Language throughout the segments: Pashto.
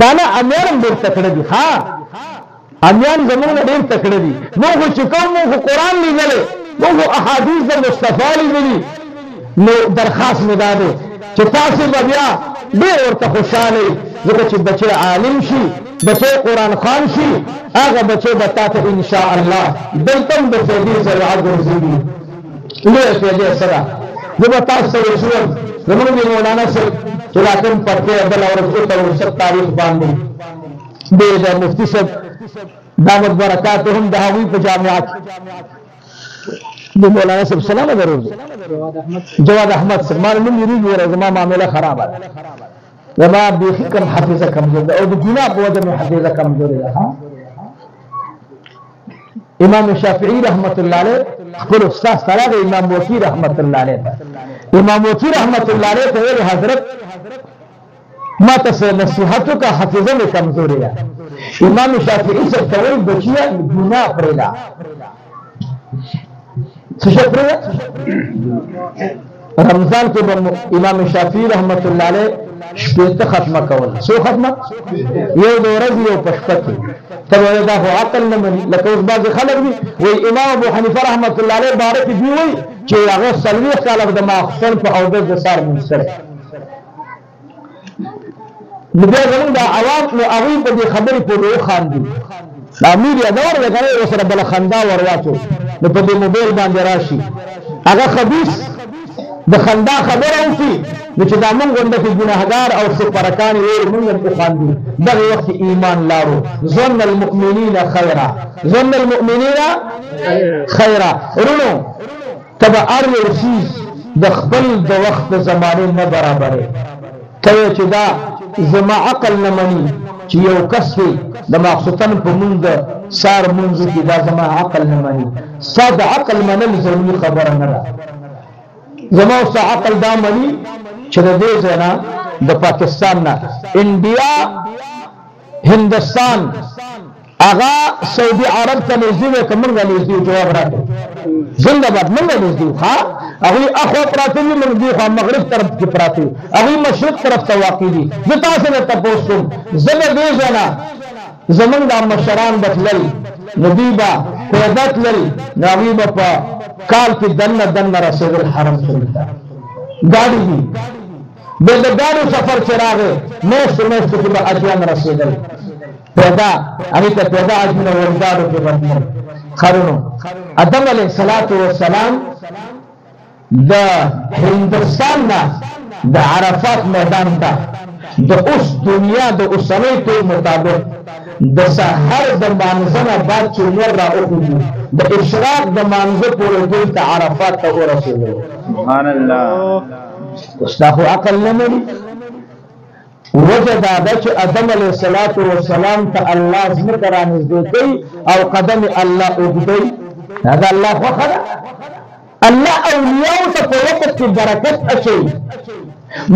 دانا امیان هم ډېر تکړه دي ها امیان زمونږ نه ډېر تکړه دي موږ خو چې کوم موږ قرآن لیدلی موږ احادیث د مصطفی لیدلي نو درخواست مې دا دی چې تاسې به بیا ډېر ورته خوشحاله ځکه چې بچی عالم شي بچی قرآن خوان شي هغه بچی به تا ته انشاءالله دلته هم د فیدې ذریعه ګرځېږي لویه فیدې سره زه به تاسو ته وښیم زمونږ د مولانا صاحب چې دا کوم پرتې بله ورځ 17 تاریخ باندې د مفتي صاحب دامت برکاتهم د هغوی په جامعات د مولانا صاحب سلام ضرور دی جواد احمد صاحب ما نوم یریږي ویره زما معامله خرابه ده زما بیخي کم حافظه کمزور ده او د ګناه په وجه مې حافظه کمزورې ده امام شافعي رحمت الله علیه خپل استاد سره د امام وکیع رحمت الله علیه امام وکیع رحمت الله علیه ته ویل حضرت ما ته نصیحت وکړه حافظه مې کمزورې ده امام شافعي صاحب ته ویل بچیه ګناه پرېږده څه شی پرېږده رمضان کې به امام شافعي رحمت الله علیه شپېته ختمه کول څو ختمه یو د ورځې یو په شپه کې ته به دا خو عقل نه مني لکه اوس بعضې خلک دي وایي امام ابو حنیفه رحمت الله علیه باره کې دوی وایي چې هغه 40 کاله د ماخوستن په اودس د سهار لمونځ کړی نو بیا زمونږ د عوام نو هغوی په دې خبرې پورې وخاندي امیر یادور دی که نه ورسره بله خندا ور واچو نو په دې موبایل باندې راشي هغه خبیث د خندا خبره وکړي نو چې دا مونږ غونډه کې ګناهګار او سپرکان ویل مونږ هم وخاندو دغه وخت ایمان لارو ظن المؤمنین خیرا ظن المؤمنین خیرا ورونو ته به هر یو څیز د خپل د وخت د زمانې نه برابرې کوې چې دا زما عقل نه مني چې یو کس دی د ماخوستن په مونږ د سهار مونځو کې دا زما عقل نه مني ستا د عقل منل ضروري خبره نه ده زما اوس عقل دا مني چې د دې ځای نه د پاکستان نه انډیا هندوستان هغه سعودي عرب ته نږدې وی که موږ نږدې جواب راکړو زنده باد موږ نږدې وو ښه هغوی اخوا پراته دي موږ دې خوا مغرب طرف کې پراته یو هغوی مشرق طرف ته واقع دي زه تاسو نه تپوس کوم زه به دې ځای نه زمونږ دا مشران به تلل نو دوی به پیاده تلل نو هغوی به په کال کې دننه رسېدل حرم شریف ته ګاډي دي د ګاډو سفر چې راغی میاشتو کې به اجیان رسېدل پیدا هغې ته پیدا اجونه ورګاډو کې بدلل خرونو ادم علیه السلام د هندوستان نه د عرفات میدان ته د اوس دنیا د اوسنۍ طور مطابق د سحر د مانځه نه بعد چې لمر راوخېږي د اشراق د مانځه پورې دوی ته عرفات ته ورسېدل سبحان الله اوس دا خو عقل نه لري وجه دا ده چې آدم علیه السلام ته الله ځمکه رانږدې کوي او قدم الله اوږدوي دا الله خوښه ده الله اولیاو ته په وقت کې برکت اچوي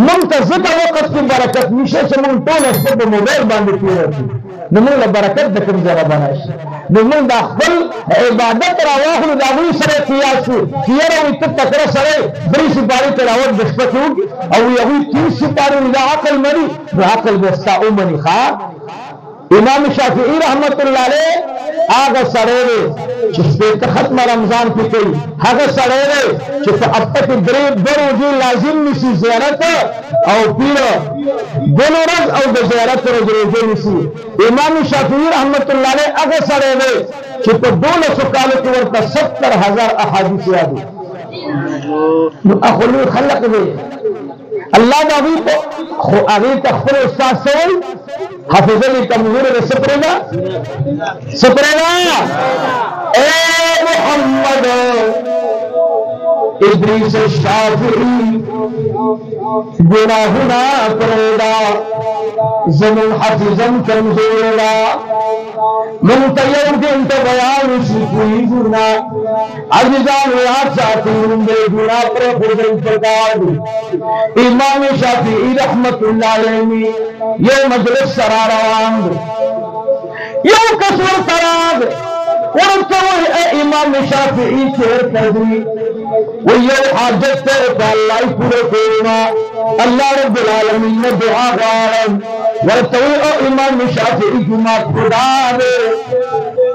مونږ ته ځکه وقت کې برکت نشته چې مونږ ټوله شپه په موبایل باندې تېره کړو نو مونږ له برکت د کوم ځای نه به راشي نو مونږ دا خپل عبادت راواخلو د هغوی سره قیاس شو چې یاره وایي ته تکړه سړی 3 سپارې تلاوت د شپه کې وکړي او هغوی 30 سپارې دا عقل مني نو عقل به ستا ومني ښه امام شافعي رحمت الله علیه هغه سړی دی چې شپېته ختمه رمضان کې کوي هغه سړی دی چې په هفته کې 2 روژې لازم نیسي زیارت او پیر بل ورځ او د زیارت ورځ روژې نیسي امام شافعي رحمت الله علیه هغه سړی دی چې په 12 کالو کې ورته 70,000 احادیث یاد دي نو هغه لوی خلق دی الله دا هغوی خو هغې ته خپل استاد څه وایي حافظه دې کمزورې ده څه پرېږده څه پرېږده اے محمد ادریس شافعی گناهونه پرېږده زموږ حافظم کمزوره ده مونږ ته یو دین ته بیان وشي پوهېږو نه عزیزانو یاد ساتئ مونږ د ګناه پرېښودل پکار دي امام شافعي رحمت الله علیه یو مجلس سره روان دی یو کس ورته راغی ورته وایي ای امام شافعي چېرته ځي وایي یو حاجت ته په الله یې پوره کوم الله رب العالمین نه دعا غواړم ورتوي او امام شافعي جماعت خدا دے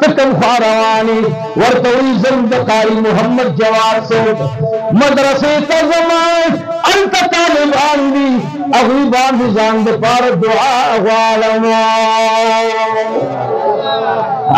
تکم خواروانی ورتوی زند قاری محمد جواد سے مدرسے تزمان انت طالبان دی اغیبان دی زاند پار دعا غالما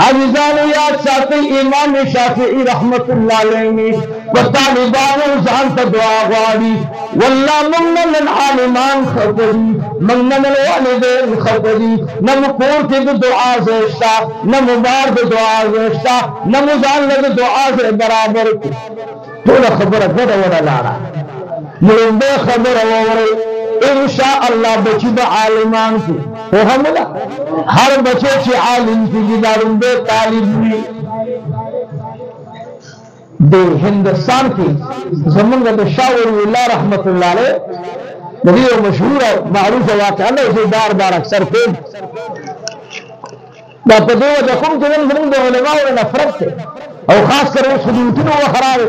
عزیزان یاد ساتی امام شافعی رحمت اللہ علیہ و طالبان زانت دعا غالی واللہ منن عالمان خبری منن الوالدین خبری نمکور کی دعا زیشتا نمبار دعا زیشتا نمزان لگ دعا زی برابر کی تولا خبر گوڑا وڑا لارا ملنبے خبر وڑا انشاءاللہ بچی با عالمان کی وہ ہملا ہر بچے چی عالم کی جدارن بے طالب ہوئی دے ہندوستان کی زمانگا دے شاور اللہ رحمت اللہ علیہ نبی و مشہور معروف واقع اللہ اسے بار بار اکثر کن دا پدے وجہ کم چنن زمانگ دے علماء و نفرت تے او خاص کر وہ خدوتن و خرابے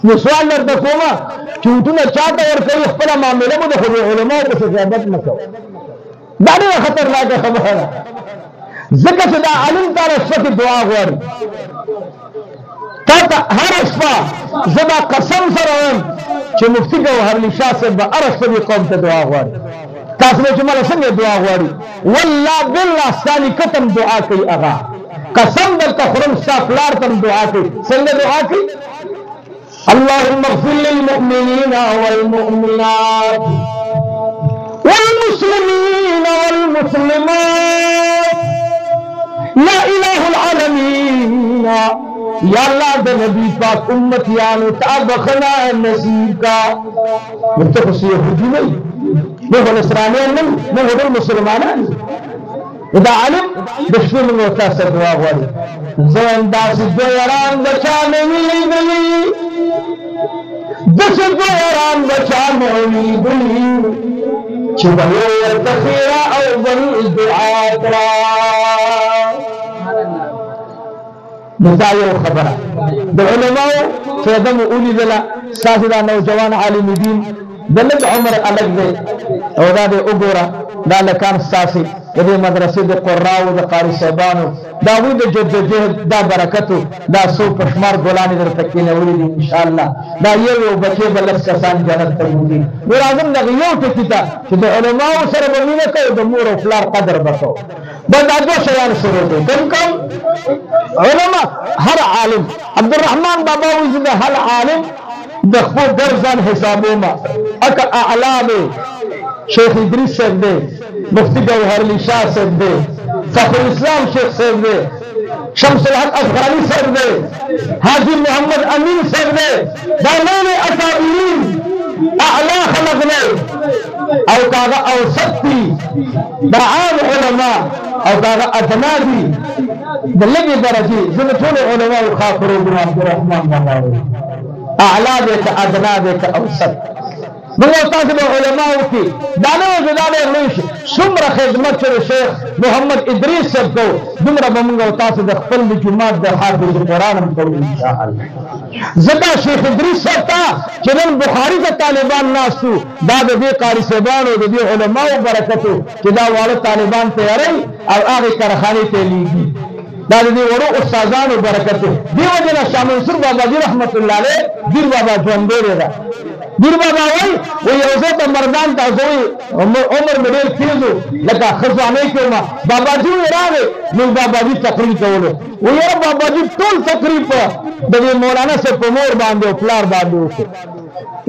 یہ سوال لرد کوما چوتن چاہتا اور کئی اخبرہ معاملہ مدہ خود علماء کو سے زیادت مکو دانے خطرناک خبر ہے ذکر سے دا علم تا رشفہ کی دعا غوری تا ہر رشفہ زبا قسم سر ہوئن چھ مفتی کو حرلی شاہ سے با رشفہ دی قوم تا دعا غوری تاسمے چمال سنگے دعا غوری واللہ باللہ ثانی کتم دعا کی اغا قسم دلتا خرم سافلار تم دعا کی سنگے دعا کی اللهم اغفر للمؤمنين والمؤمنات والمسلمين والمسلمات لا إله العالمين یا اللہ دے نبی پاک امتیانو تابخنا نصیب کا متخصی یہودی نہیں نحو نصرانیان نہیں نحو المسلمانان اذا علم بشوی من وقتا سے دعا غوری زنداز دویران بچانے ملی بلی دس دویران بچانے ملی بلی چبہو ارتخیرہ او بل دعات را نتائیو خبرہ دو علماء فیدم اولی دلا ساسدہ نوجوان عالم دین دلت عمر الگ دے او دا دے اگورا دا لکان ساسی دے مدرسے دے قراء دا قاری صاحبانو دا وی دے جد جہد دا برکتو دا سو پشمار گولانی در تکین اولی دی انشاءاللہ دا یہ بچے بلس کسان جنت تیمودی نور آزم دا غیو تکیتا کہ دے علماء سر بمینہ کئی دا مور و فلار قدر بکو بند آدو شیان شروع دے کم کم علماء ہر عالم عبدالرحمن بابا وزد ہر عالم دخبو درزان حسابوں ما اکا اعلام شیخ ادریس صاحب دے مفتی گوہر علی شاہ صاحب دے فخر اسلام شیخ صاحب دے شمس الحق افغانی صاحب دے حاجی محمد امین صاحب دے دانان اکابرین اعلا خلق نے او کاغا اوسط تھی دا عام علماء او کاغا ادنا دی دلگی درجی زنطول علماء خاکرو بن عبدالرحمن باباوی اعلا دے کا ادنا دے کا اوسط بلوستان سے علماء کی دانے و جدانے اغلیش سمر خدمت چر شیخ محمد ادریس صاحب کو دمرا بمنگا وطا سے دخفل جماعت در حافظ قرآن ہم کرو انشاءاللہ زکا شیخ ادریس صاحب تا چنن بخاری کا طالبان ناستو دا دے قاری صاحبان و دے علماء برکتو کہ دا والد طالبان تیارے اور آغی کرخانی تیلیگی دا دے ورو استازان و برکتو دی وجہ شاہ منصور بابا جی رحمت اللہ علیہ دیر بابا جوان دے رہا دیر بابا وی یوزت مردان تا زوی عمر مدیر کیزو لکا خزانے کیوں ما بابا جی اراغے من بابا جی تقریب کولو وی بابا جی طول تقریب دے مولانا سے پمور باندے پلار باندے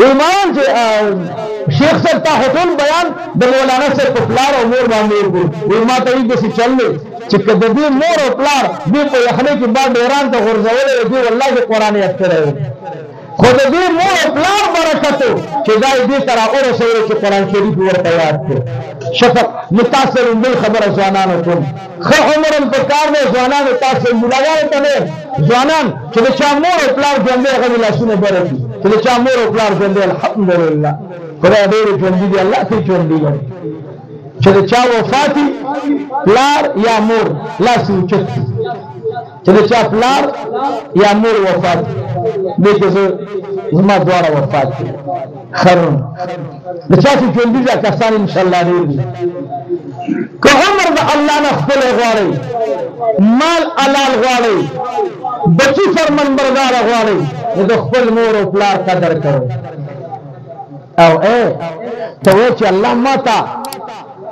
ایمان سے شیخ سے تا حتون بیان دے مولانا سے پلار و مور باندے ایمان تا ایک جیسی چل لے چکہ دے مور و پلار دی کو یخنے کی بعد ایران تا غرزولے دی واللہ کے قرآن اکتر ہے خود دی مور اپلار برکتو کہ دائی دی طرح اور سورے کی قرآن شریف ورطا یاد کو شفق متاثر بل خبر زوانانو کن خر عمرن پکار دے زوانانو تاثر ملاغار تنے زوانان چلے چاہ مور اپلار جندے غمی لاسون برکی چلے چاہ مور اپلار جندے الحمدللہ خدا دیر جندی دی اللہ کی جندی گئی چلے چاہ وفاتی پلار یا مور لاسی اچتی چلے چاہ پلار یا مور وفاتی لیکن زمان دوارا وفات کی خرون لچاسی جندی جا کسان انشاءاللہ دیر دی که عمر د الله نه ښکلی غواړئ، مال حلال غواړئ، بچي فرمانبرداره غواړئ، نو د خپل مور او پلار قدر کوئ. او ته وایې چې الله ما ته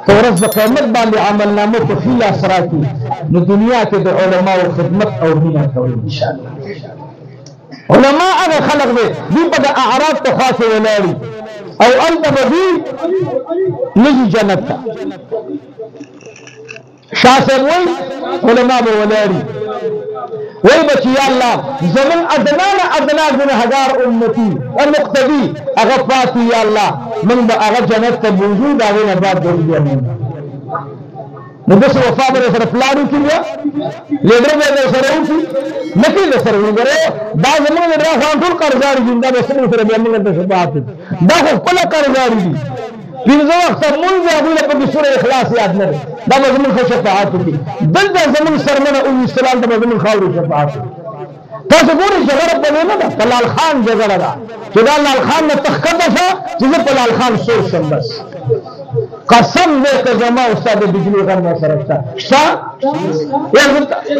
په ورځ د قیامت باندې عملنامه په ښي لاس راکړي، نو دنیا کې د علماو خدمت او مینه کوئ انشاءالله. علما هغه خلق دی دوی به د اعراض په خوا کې ولاړ او هلته به دوی نه ځي جنت ته. شاه صاحب وایي علما به ولاړ وایي به چې یا الله زمون ادنا نه ادنا ګنهګار امتي او مقتدي هغه پاتې یا الله موږ به هغه جنت ته بوځو د هغې نه بعد به نو داسې وفا به در سره پلار وکړي یا لیډر به در سره وکړي نه کوي در سره وګورئ دا زموږ لیډران خو ټول قرضداري دي دا به څنګه سره بیا موږ ته شفاعت وکړي دا خو خپله قرضداري دي پنځه وخته مونځ دی هغوی له پکې سوره اخلاص یاد نه دی دا به زموږ ښه شفاعت وکړي دلته زموږ سرمنه ام السلام ته به زموږ خاورې شفاعت وکړي. تاسو ګورئ جګړه په دې نه ده په لال خان جګړه ده چې دا لال خان نه تښکته شه چې زه په لال خان سور شم بس قسم دې که زما استاد بجلي غم ما سره شته شته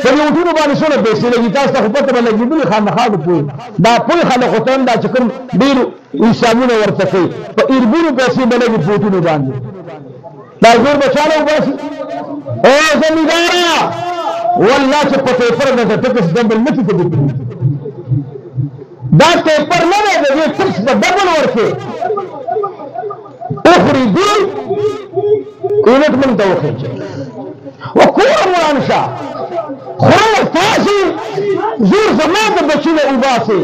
په دې وټونو باندې څونه پیسې لګي تاسو ته خو پته به لګېدلي خامخا به پوه دا پوه خلک خو ته هم دا چې کوم ډېر حسابونه ورته کوي په ایربونو پیسې به لګي په وټونو باندې دا زور به چاله وباسي او زمینداره والله چې په پیپر نه د ټکس ډبل نه کېږي دا پیپر نه دی د دې ټکس به ډبل ورکړي اخري دي قیمت من ته وخېږي وکور روان شه خور تاسې زور زما د بچي نه وباسي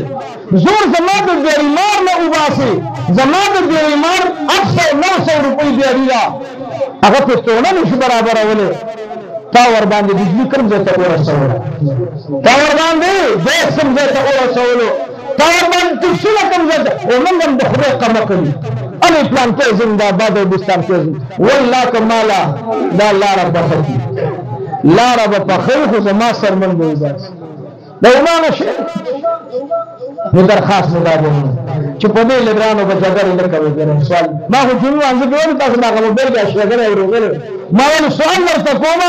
زور زما د بیمار نه وباسي زما د بیمار 800-900 روپۍ دیاري ده هغه پې څونه نشي برابرولی تا ور باندې بجلي کوم ځای ته ورسولو تا ور باندې ګیس کوم ځای ته ورسولو تا ور باندې ټکسونه کوم ځای ته او موږ هم د خدای قمه کوي أنا پلان کې زنده‌باد او بستان کې والله کمالا دا لاره بخښي لاره به پخې خو زما سرمن دی بس دا ومانه شي نو درخواست مو دا دی چې په دې لیدرانو به جګړې نه کوي ګره سوال ما خو جنو انځ کوم تاسو ما کوم بل کې شګره ورغله ما ول سوال ورته کوم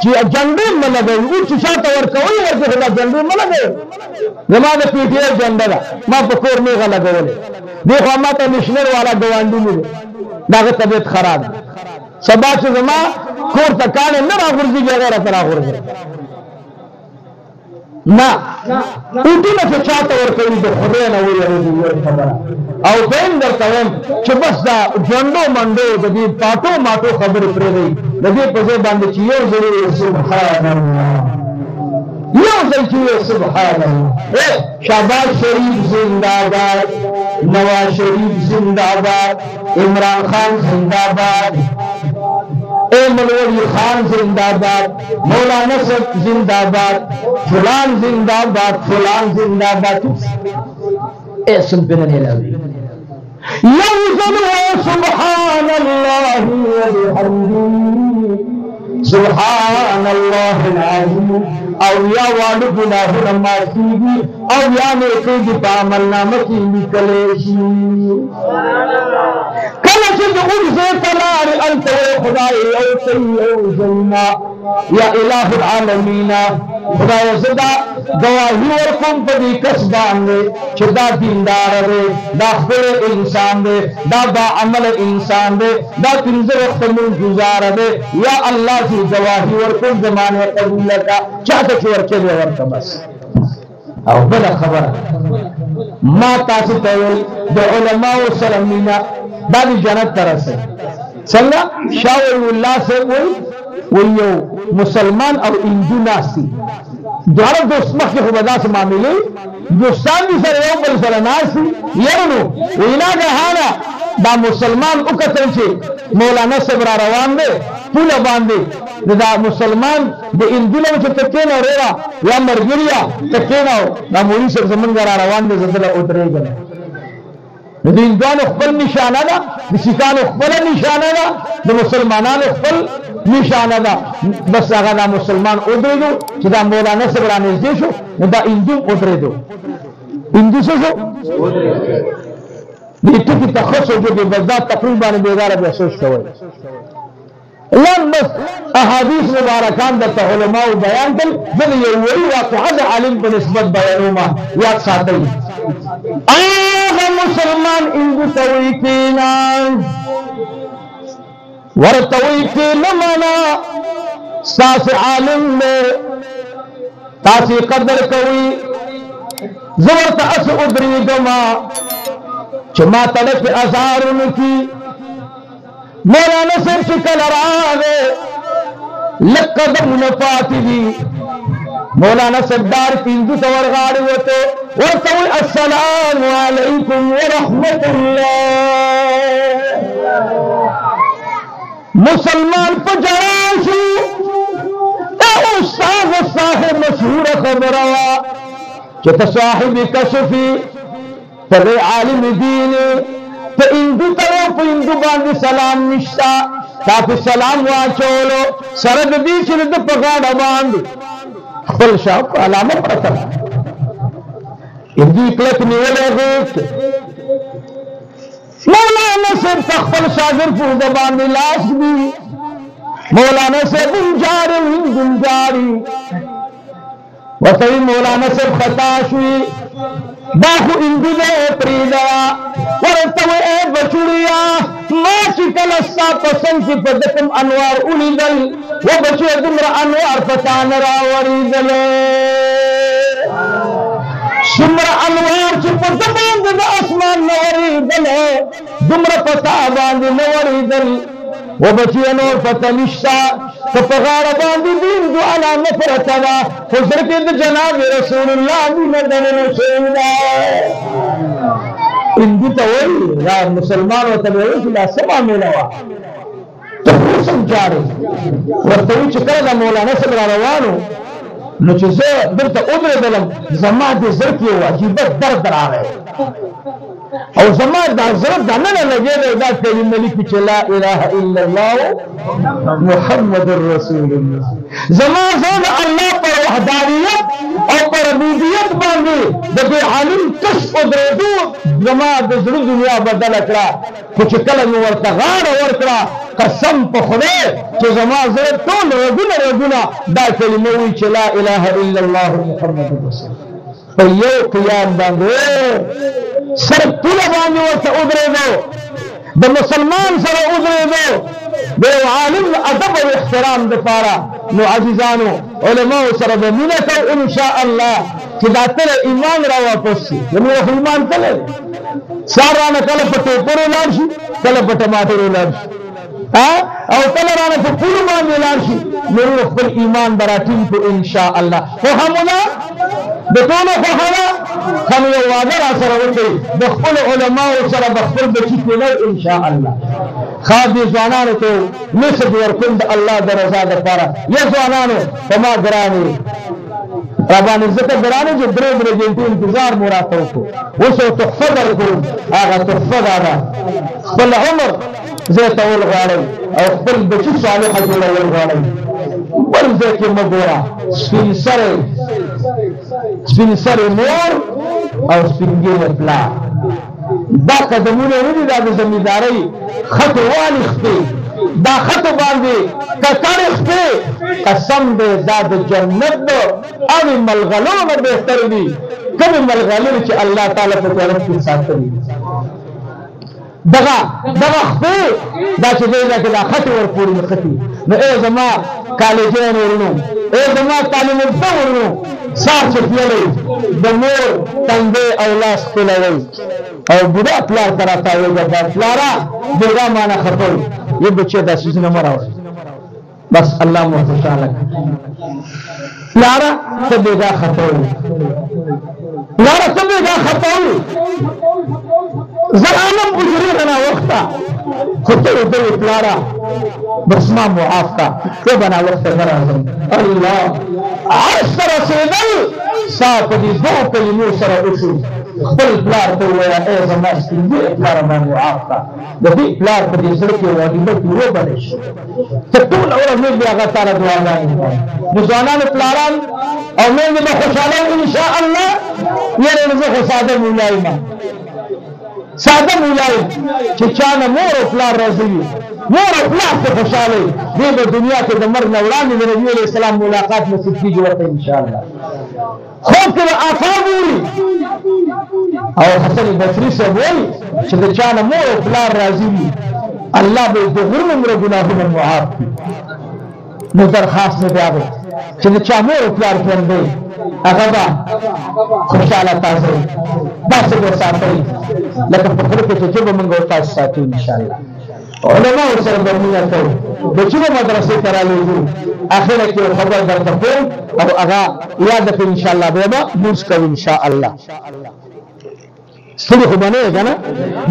چې جنډې نه لګوي او چې شاته ورکوي ورته خدا جنډې نه لګوي زما د پی ټی آی جنډه ما په کور نه غلګولې دی خو ما ته نشنر والا ګوانډي نه داغه طبیعت خراب سبا چې زما کور ته کانه نه راغورځي هغه را راغورځي نه اوټونه چې چاته ورکوي د خدای نه ویریږي خبره او بین درته وایم چې بس دا ژوندو منډو د دې پاټو ماټو خبرې پرېږدئ د دې په ځای باندې چې یو ځل سبحان الله یو ځل چې سبحان الله شهباز شریف زنده‌باد نواز شریف زنده‌باد عمران خان زنده‌باد ملوی خان زنده‌باد مولانا صاحب زنده‌باد فلان زنده‌باد فلان زنده‌باد اسم پہ نہیں لگی یوزن سبحان اللہ وبحمده سبحان اللہ العظیم او یا وعدو گناہ نمازی او یا نیکی دی پامل نامکی لکلیشی کلشد عرض تلار انت خدای او تی او زینا یا الہ العالمین خدای زدہ گواہی ورکم پدی کس باندے چدا دیندار دے دا خبر انسان دے دا با عمل انسان دے دا تنظر وقت من گزار دے یا اللہ کی گواہی ورکم زمانے قبول کا چاہتا چو ورکے دے ورکا بس او بلا خبر ما تاسی تاوی دا علماء و سلمینا دا دی جنت ترسے سنگا شاور اللہ سے ویو مسلمان او اندو ناسی دوارا دوست مخی خوبدا سے معاملے دوستان دی سر یو بل سر ناسی یرنو وینا گہانا دا مسلمان اکتن چے مولانا صبر روان دے پولا باندے دا مسلمان دا اندولو چے تکینا ریرا یا مرگریا تکینا دا مولی سر زمنگا روان دے زدلہ اترے گلے دا اندوان اخبر نشانہ دا دا سکان اخبر نشانہ دا دا مسلمانان اخبر نشانہ دا بس آگا دا مسلمان ادرے دو چی دا مولانا صبران ازدے شو دا اندو ادرے دو اندو سو شو دیتو کی تخص ہو جو بزداد تقریبان بیدار بیا سوچ کوئی لن بس احادیث مبارکان د علماء بیان کړل د یو وی واقعه د عالم په نسبت بیانوما یاد ساتئ هغه مسلمان هندو توي کینا ورتوي کینا معنا ساس عالم نے تاسی قدر کوي زورت اس ادریګما چې ما تلک ازارون کی مولانا صاحب شکل راغه لقدم نفاتی دی مولانا سردار پینځو تور غاړي وته ورته السلام علیکم ورحمت الله مسلمان په جواب شو استاد صاحب مشهور خبره چې ته صاحب کشفي ته عالم دین ته هندو ته په هندو باندې سلام نشتا تاسو سلام واچولو سره د دې چې د په غاړه باندې خپل شاپ علامه پرته هندي کلک نیولې غوښت مولانا صاحب خپل شاګرد په باندې لاس دی مولانا صاحب گنجاری وطوی مولانا صاحب خطا شوی باخو اندو دے پریدا ورطوی اے بچوڑیا ما چکل استا پسند کی پدکم انوار اولی دل و بچو دمر انوار فتان راوری دل سمر انوار چی پدکم دل اسمان نوری دل دمر پتا باند نوری دل و بچی انور فتنشتا کپغار باندی دین دو علامه پرتوا خسرت د جناب رسول الله دی مردن نشیدا اندی توی یا مسلمان و تبعی کی لا سما ملوا تخصم جاری ورطوی چکر دا مولانا صبر روانو نو چې زه دلته ودرېدلم زما د زړه کې یو عجیبه درد راغی او زما د زړه دننه لګېدی دا کلمه لیکي چې لا اله الا الله محمد رسول الله زما زړه د الله پر وحدانیت او پر ربوبیت باندې د دې عالم کشف ودرېدو زما د زړه دنیا بدله کړه خو چې کله مې ورته غاړه ورکړه قسم په خدای چې زما زړه ټول رګونه دا کلمه وایي چې لا اله الا الله محمد رسول الله په یو قیام باندې سر پوله باندې ورته ودرېدو د مسلمان سره ودرېدو د یو عالم ادب او احترام دپاره نو عزیزانو علماو سره به مینه کوو انشاء الله چې دا تل ایمان را واپس شي زموږ خو ایمان کله سار رانه کله په ټوپرو لاړ شي کله په ټماټرو لاړ شي او کله رانه په پولو باندې لاړ شي نو خپل ایمان به راټینګ کړو انشاء الله خو همونه د ټولو خوښه هم یو وعده را سره وکړي د خپلو علماو سره به خپل بچي کېدی انشاء الله خاص دې ځوانانو ته مسج ورکوم د الله د رضا دپاره یا ځوانانو په ما ګرانې راباندې ځکه ګرانې چې درې ګنټې انتظار مو راته وکړو اوس یو تحفه درکوم هغه تحفه دا ده خپل عمر زه ته ولغواړئ او خپل بچي صالحه جوړول غواړئ بل ځای کې مه ګوره سپین سرې مور او سپین ږیری پلار دا قدمونه نه دي دا د زمیندارۍ خطو والې خپې دا خطو باندې ککړې خپې قسم دی دا د جنت د هغې ملغلرو نه بهتر دي کومې ملغلرې چې الله تعالی په جنت کې ساتلي دغه خپې دا چې دی دا کې دا خطې ورپورې نښتي نو ای زما کالجیان ورونو ای زما تعلیم یافته ورونو سار چپیلی د مور تندی او لاس ښکلوئ او بوډا پلار ته راتاویږه دا پلاره بوډا مانه خفه وي یو بچی دا څیزونه مه راوړئ بس الله مو خوشحاله کړه پلاره ته بېګا خفه وي پلاره ته بېګا خفه وي زرانم اجری غنا وقتا خطه ودوی پلارا بس ما معاف کا تو بنا وقت غرازم اللہ عرش رسیدل ساپ دی دو کلمو سر اشو خپل پلار تو ویا اے زما استنجی پلار ما معاف کا دی پلار پر دی سڑکی واجبت رو بنش تکول اورا میں بھی آگا تارا دعاگانی نزوانان پلاران او میں بھی خوشحالا انشاءاللہ یہ رنزو خسادہ مولائی ما ساده مولای چې چانه مور او پلار راځي مور او پلار ته خوشاله دې په دنیا کې د مرګ نه وړاندې د نبی علیه السلام ملاقات نصیب کیږي ورته ان شاء الله خوب کې آثار ووري او حسن بصري صاحب وایي چې د چا نه مور او پلار راضي وي الله به د غرمو ګناهونه معاف کړي نو درخواست مې دا دی چې د چا مور او پلار ژوندی هغه به خوشحاله تاسو داسې به ساتئ لکه په خره کې چې به موږ تاسو ساتو انشاءالله علماء سره به مینه کوو بچي به مدرسې ته رالېږو اخره کې خبر درته کوم او هغه یاد کړئ انشاءالله بیا به لمونځ کوو انشاءالله ستړي خو به نه یې که نه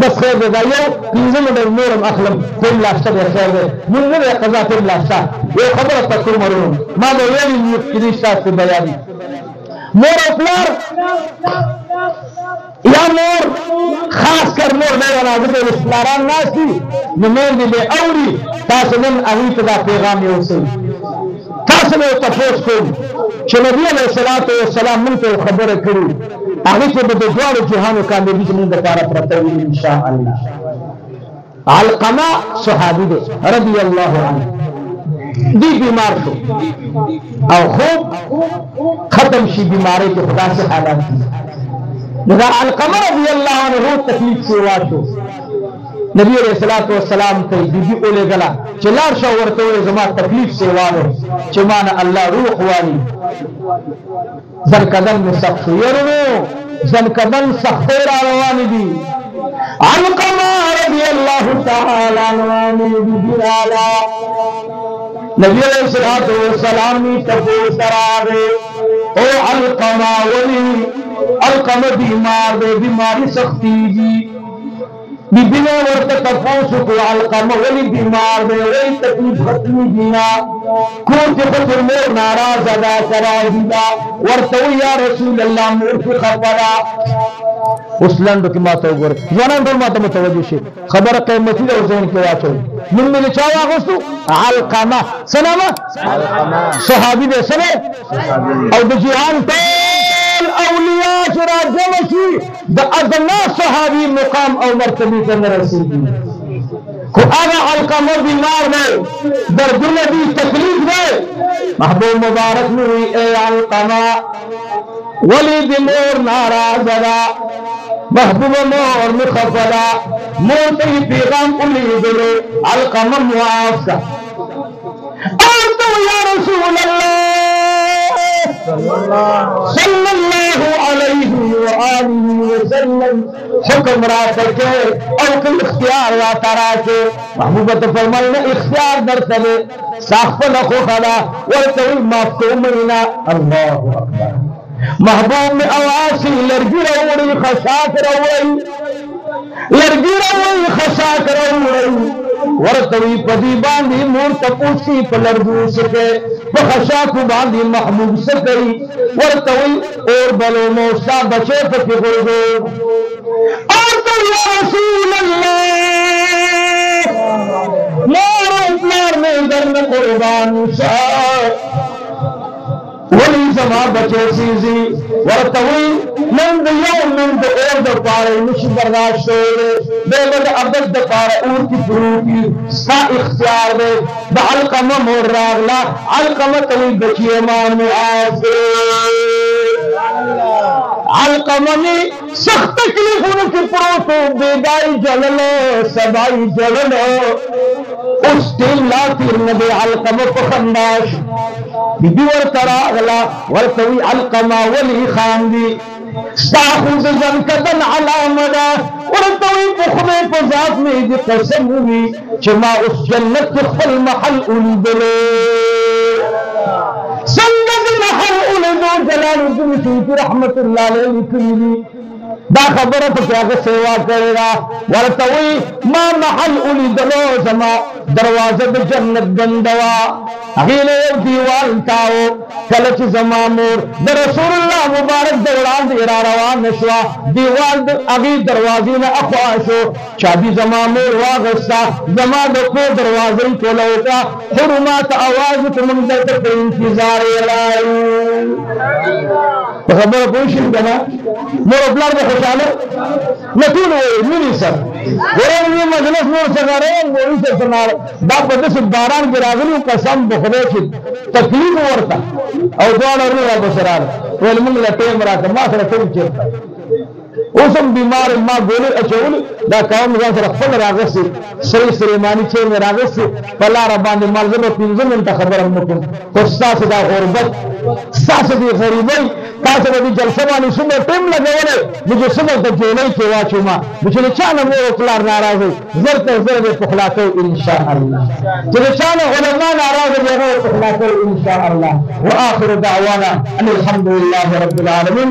بس خیر دی دا یو پنځه منټه نور هم اخلم ټیم لا شته دی خیر دی مونږ نه دی قضا ټیم لا شته یو خبره ته کوم ورونو ما به ویلي مفتی ستاسو بیاني مور او پلار یا مور خاص کر مور دی راځي چې پلاران ناست دي نو میندې به اوري تاسو نن هغوی ته دا پیغام یوسئ تاسو به تپوس کوم چې نبي علیه الصلاة والسلام موږ ته خبره کړې هغې کې به د دواړو جهانو کامیابي زموږ دپاره پرته وي انشاءالله علقمه صحابي دی رضی الله عنه دی بیمار شو او خوب ختم شي بیماری کې خدا سے حالات دي نو دا علقمه رضی الله عنه تکلیف سیوا شو نبی علیہ الصلوۃ والسلام ته بیبي اولېږله چې لاړ شه ورته ووایه زما تکلیف سیوا دی چې ما نه الله روح والي زنکدن مې سخت شو یرونو زنکدن سختۍ را روانې دي علقمه رضی الله تعالی عنه بیبي راله نبی علیہ الصلوۃ والسلام تپوس راغی او علقمه ولی علقمه بیمار دی بیماری سختیږي بیبی نے ورته تپوس کو علقمه ولی بیمار دی وی تکلیف ختمی دینا کور کې خپل مور ناراض ادا کراوي دا ورته یا رسول الله مور په خبره اوس لاندې کې ماته وګوره ځوانان ټول ماته متوجه شي خبره قیمتي ده ځین کې واچو نن مې چا واغستو علقمه سلامه علقمه صحابي دې سره او د جهان ټول اولیاء چې راجمع شي د ادنا صحابي مقام او مرتبه ته نه رسیږي کو هغه علقمه بیمار دی دردونه دي تکلیف دی محبوب مبارک نو اے علقمه ولی دی مور ناراض دا محبوب مور مخفلا مور تی پیغام الیدلو علقمه معاف کا آتو یا رسول اللہ صلی اللہ علیہ وآلہ وسلم حکم را تکے او کل اختیار را تراکے محبوبت فرمالنا اختیار در تلے ساخف لخو خلا ورطوی ماف کو مرینا اللہ اکبر محبوب میں اواسی لرگی روڑی خشاک روڑی لرگی روڑی خشاک روڑی ورطوی پدی باندی مور تپوسی پلرگو سکے پخشاک باندی محبوب سکئی ورطوی اور بلو موسا بچے پکی گردو اور تو یا رسول اللہ مور اپنار میں درن قربان شاہ ولی زما بچے سیزی ورطوی نند یوم نند اور دا پارے نشی برداشت ہوئے بے بد عبد دا پارے اور کی فروٹی سا اختیار دے دا علقمہ مور راغلا علقمہ توی بچی امان میں آفے علقمہ نے سخت تکلیفوں کی پروتو بیدائی جللو سبائی جللو اس دل لاتی نبی علقمہ پخنداش بی بی ورطرا اغلا ورطوی علقمہ ولی خاندی ستاخوز زنکدن علامدا ورطوی بخمے پزاد میں دی قسم ہوئی چما اس جنت خل محل اندلو سنگد محل اندو جلال الدین سیدی رحمت اللہ علیہ لکلی دا خبره ته هغه سیوا کړی دا ورته ما محل الیدلو زما دروازه د جنت بندوا هغې له یو دیوال تاو کله چې زما مور د رسول الله مبارک د وړاندې را روانه شوه دیوال د هغې دروازې نه اخوا شو چابي زما مور واغسته زما د کور دروازه یې ټوله وکړه خو ما ته اواز وکړ موږ درته په انتظار یې لایو په خبره پوه شئ که نه مور او پلار به خوشحاله نه ټول وایي مینې سره ورنه مجلس نور څنګه مولوی صاحب سنار دا په دې باران کې راغلی قسم بخدای چې تکلیف ورته او دواړه ورو بشرار ول موږ له ټیم راته ما سره ټیم چیرته اوسم بیمار ما ګولې اچول دا قوم ځان سره خپل راغسي سړي سليماني چې راغسي په لار باندې مالزمه 15 منټه خبره نکوم خو تاسو دا غربت تاسو دې غریبۍ تاسو دې جلسه باندې څومره ټیم لګولې چې څومره د جولای کې واچو ما چې چا نه مو خپل ناراضي زر ته زر به خلاصو ان شاء الله چې چا نه علماء ناراضي به خلاصو ان شاء الله واخر دعوانا ان الحمد لله رب العالمين